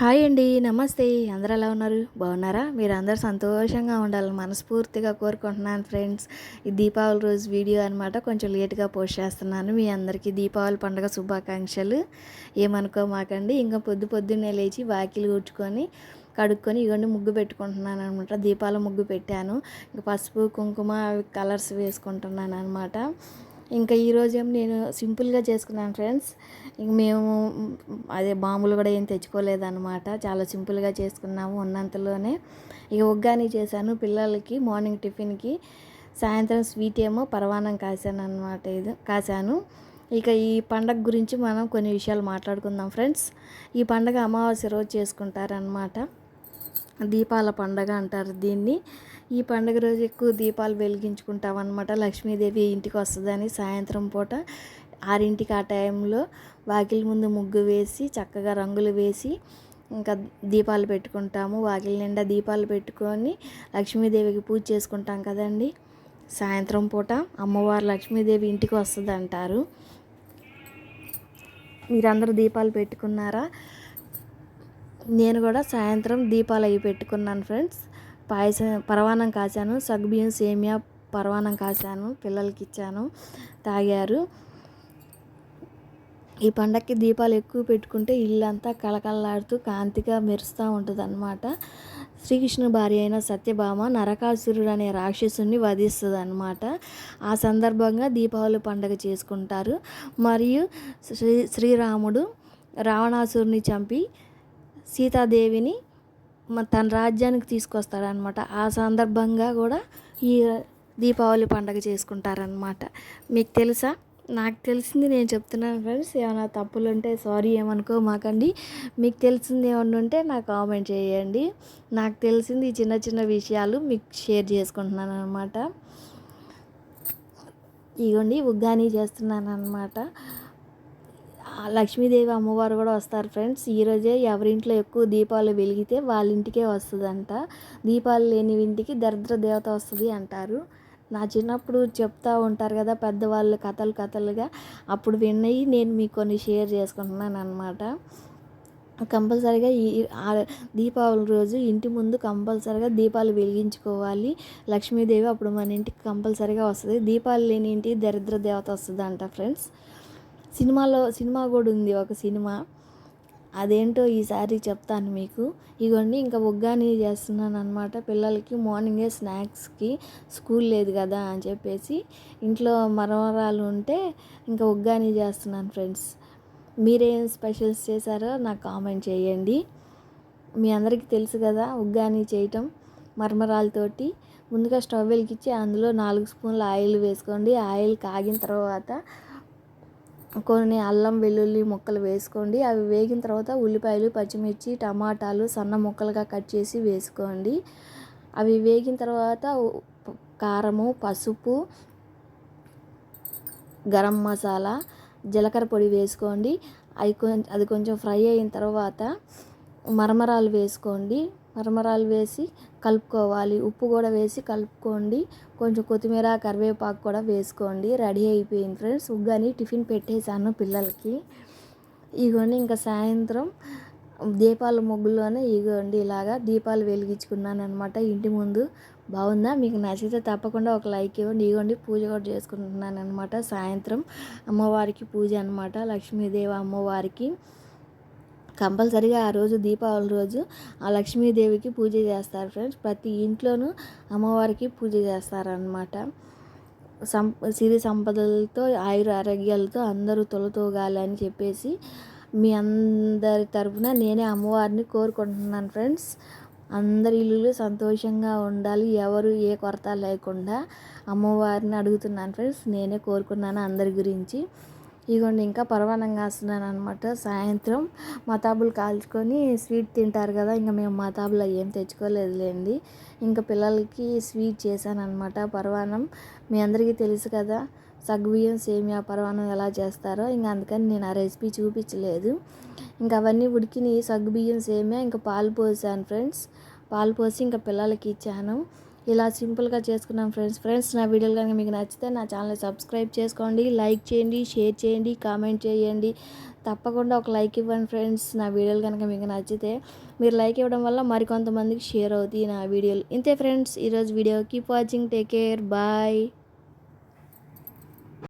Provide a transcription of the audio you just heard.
Hi అండి. నమస్తే. అందరూ ఎలా ఉన్నారు? బాగున్నారా? మీరందరూ సంతోషంగా ఉండాలని మనస్ఫూర్తిగా కోరుకుంటున్నాను ఫ్రెండ్స్. ఈ దీపావళి రోజు వీడియో అనమాట. కొంచెం లేట్‌గా పోస్ట్ చేస్తున్నాను. మీ అందరికీ దీపావళి పండుగ శుభాకాంక్షలు. ఏమనుకోమాకండి. ఇంకా పొద్దున్నే లేచి వాకిలి ఊడ్చుకొని, కడుక్కొని ఇగోండి ముగ్గు పెట్టుకుంటున్నాననమాట. దీపాల ముగ్గు పెట్టాను. ఇంక పసుపు, కుంకుమ అవి కలర్స్ వేసుకుంటున్నాననమాట. ఇంకా ఈరోజేమో నేను సింపుల్గా చేసుకున్నాను ఫ్రెండ్స్. ఇంక మేము అదే బాంబులు కూడా ఏం తెచ్చుకోలేదన్నమాట. చాలా సింపుల్గా చేసుకున్నాము ఉన్నంతలోనే. ఇక ఉగ్గాని చేశాను పిల్లలకి మార్నింగ్ టిఫిన్కి. సాయంత్రం స్వీట్ ఏమో పరమాన్నం కాశాను. ఇక ఈ పండగ గురించి మనం కొన్ని విషయాలు మాట్లాడుకుందాం ఫ్రెండ్స్. ఈ పండగ అమావాస్య రోజు చేసుకుంటారనమాట. దీపాల పండగ అంటారు దీన్ని. ఈ పండుగ రోజు ఎక్కువ దీపాలు వెలిగించుకుంటాం అనమాట. లక్ష్మీదేవి ఇంటికి వస్తుందని సాయంత్రం పూట 6ంటికి ఆ టైంలో వాకిలి ముందు ముగ్గు వేసి చక్కగా రంగులు వేసి ఇంకా దీపాలు పెట్టుకుంటాము. వాకిలి నిండా దీపాలు పెట్టుకొని లక్ష్మీదేవికి పూజ చేసుకుంటాం కదండి. సాయంత్రం పూట అమ్మవారు లక్ష్మీదేవి ఇంటికి వస్తుంది అంటారు. మీరందరూ దీపాలు పెట్టుకున్నారా? నేను కూడా సాయంత్రం దీపాలు అవి పెట్టుకున్నాను ఫ్రెండ్స్. పరమాన్నం కాశాను. సగ్గుబియ్యం సేమియా పరమాన్నం కాశాను. పిల్లలకి ఇచ్చాను, తాగారు. ఈ పండగకి దీపాలు ఎక్కువ పెట్టుకుంటే ఇల్లంతా కళకళలాడుతూ కాంతిగా మెరుస్తూ ఉంటుంది అన్నమాట. శ్రీకృష్ణుని భార్య అయిన సత్యభామ నరకాసురుడు అనే రాక్షసుని వధిస్తుంది అన్నమాట. ఆ సందర్భంగా దీపావళి పండుగ చేసుకుంటారు. మరియు శ్రీరాముడు రావణాసురుని చంపి సీతాదేవిని తన రాజ్యానికి తీసుకొస్తాడనమాట. ఆ సందర్భంగా కూడా ఈ దీపావళి పండుగ చేసుకుంటారనమాట. మీకు తెలుసా? నాకు తెలిసింది నేను చెప్తున్నాను ఫ్రెండ్స్. ఏమైనా తప్పులు ఉంటే సారీ, ఏమనుకోమాకండి. మీకు తెలిసింది ఏమన్నా ఉంటే నాకు కామెంట్ చేయండి. నాకు తెలిసింది ఈ చిన్న చిన్న విషయాలు మీకు షేర్ చేసుకుంటున్నాను అనమాట. ఇగోండి ఉగ్గాని చేస్తున్నాను అనమాట. లక్ష్మీదేవి అమ్మవారు కూడా వస్తారు ఫ్రెండ్స్. ఈరోజే ఎవరింట్లో ఎక్కువ దీపాలు వెలిగితే వాళ్ళ ఇంటికే వస్తుందంట. దీపాలు లేని ఇంటికి దరిద్ర దేవత వస్తుంది అంటారు. నా చిన్నప్పుడు చెప్తూ ఉంటారు కదా పెద్దవాళ్ళు కథలుగా, అప్పుడు విన్నవి నేను మీకు కొన్ని షేర్ చేసుకుంటున్నాను అనమాట. కంపల్సరీగా దీపావళి రోజు ఇంటి ముందు కంపల్సరీగా దీపాలు వెలిగించుకోవాలి. లక్ష్మీదేవి అప్పుడు మన ఇంటికి కంపల్సరీగా వస్తుంది. దీపాలు లేని ఇంటికి దరిద్ర దేవత వస్తుంది అంట ఫ్రెండ్స్. సినిమా కూడా ఉంది, ఒక సినిమా. అదేంటో ఈసారి చెప్తాను మీకు. ఇగోండి ఇంకా ఉగ్గాని చేస్తున్నాను అనమాట. పిల్లలకి మార్నింగే స్నాక్స్కి స్కూల్ లేదు కదా అని చెప్పేసి ఇంట్లో మరమరాలు ఉంటే ఇంకా ఉగ్గాని చేస్తున్నాను ఫ్రెండ్స్. మీరేం స్పెషల్స్ చేశారో నాకు కామెంట్ చేయండి. మీ అందరికీ తెలుసు కదా ఉగ్గాని చేయటం. మరమరాలతోటి ముందుగా స్టవ్ వెలిగించి అందులో 4 స్పూన్ల ఆయిల్ వేసుకోండి. ఆయిల్ కాగిన తర్వాత కొన్ని అల్లం వెల్లుల్లి ముక్కలు వేసుకోండి. అవి వేగిన తర్వాత ఉల్లిపాయలు, పచ్చిమిర్చి, టమాటాలు సన్న ముక్కలుగా కట్ చేసి వేసుకోండి. అవి వేగిన తర్వాత కారము, పసుపు, గరం మసాలా, జీలకర్ర పొడి వేసుకోండి. అది కొంచెం ఫ్రై అయిన తర్వాత మరమరాలు వేసుకోండి. మరమరాలు వేసి కలుపుకోవాలి. ఉప్పు కూడా వేసి కలుపుకోండి. కొంచెం కొత్తిమీర, కరివేపాకు కూడా వేసుకోండి. రెడీ అయిపోయింది ఫ్రెండ్స్. ఉగ్గాని టిఫిన్ పెట్టేశాను పిల్లలకి. ఇగోండి ఇంకా సాయంత్రం దీపాల ముగ్గులోనే ఇగోండి ఇలాగా దీపాలు వెలిగించుకున్నాను అనమాట ఇంటి ముందు. బాగుందా? మీకు నచ్చితే తప్పకుండా ఒక లైక్ ఇవ్వండి. ఇగోండి పూజ కూడా చేసుకుంటున్నాను అనమాట. సాయంత్రం అమ్మవారికి పూజ అనమాట. లక్ష్మీదేవి అమ్మవారికి కంపల్సరీగా ఆ రోజు దీపావళి రోజు ఆ లక్ష్మీదేవికి పూజ చేస్తారు ఫ్రెండ్స్. ప్రతి ఇంట్లోనూ అమ్మవారికి పూజ చేస్తారనమాట. సిరి సంపదలతో ఆయుర ఆరోగ్యాలతో అందరూ తొలతూగాలని చెప్పేసి మీ అందరి తరఫున నేనే అమ్మవారిని కోరుకుంటున్నాను ఫ్రెండ్స్. అందరి ఇల్లులు సంతోషంగా ఉండాలి, ఎవరు ఏ కొరత లేకుండా అమ్మవారిని అడుగుతున్నాను ఫ్రెండ్స్. నేనే కోరుకున్నాను అందరి గురించి. ఇగోండి ఇంకా పరమాన్నం కాస్తున్నాను అనమాట. సాయంత్రం మతాబులు కాల్చుకొని స్వీట్ తింటారు కదా. ఇంకా మేము మతాబులు ఏం తెచ్చుకోలేదులేండి. ఇంకా పిల్లలకి స్వీట్ చేశాను అనమాట. పరమాన్నం మీ అందరికీ తెలుసు కదా, సగ్గుబియ్యం సేమియా పరమాన్నం ఎలా చేస్తారో. ఇంకా అందుకని నేను ఆ రెసిపీ చూపించలేదు. ఇంకా అవన్నీ ఉడికినాయి. సగ్గుబియ్యం సేమియా ఇంకా పాలు పోసాను ఫ్రెండ్స్. పాలు పోసి ఇంకా పిల్లలకి ఇచ్చాను. ఇలా సింపుల్గా చేసుకున్నాం ఫ్రెండ్స్ నా వీడియోలు కనుక మీకు నచ్చితే నా ఛానల్ని సబ్స్క్రైబ్ చేసుకోండి, లైక్ చేయండి, షేర్ చేయండి, కామెంట్ చేయండి. తప్పకుండా ఒక లైక్ ఇవ్వండి ఫ్రెండ్స్. నా వీడియోలు కనుక మీకు నచ్చితే మీరు లైక్ ఇవ్వడం వల్ల మరికొంతమందికి షేర్ అవుతాయి నా వీడియోలు. ఇంతే ఫ్రెండ్స్ ఈరోజు video. Keep watching, take care, bye.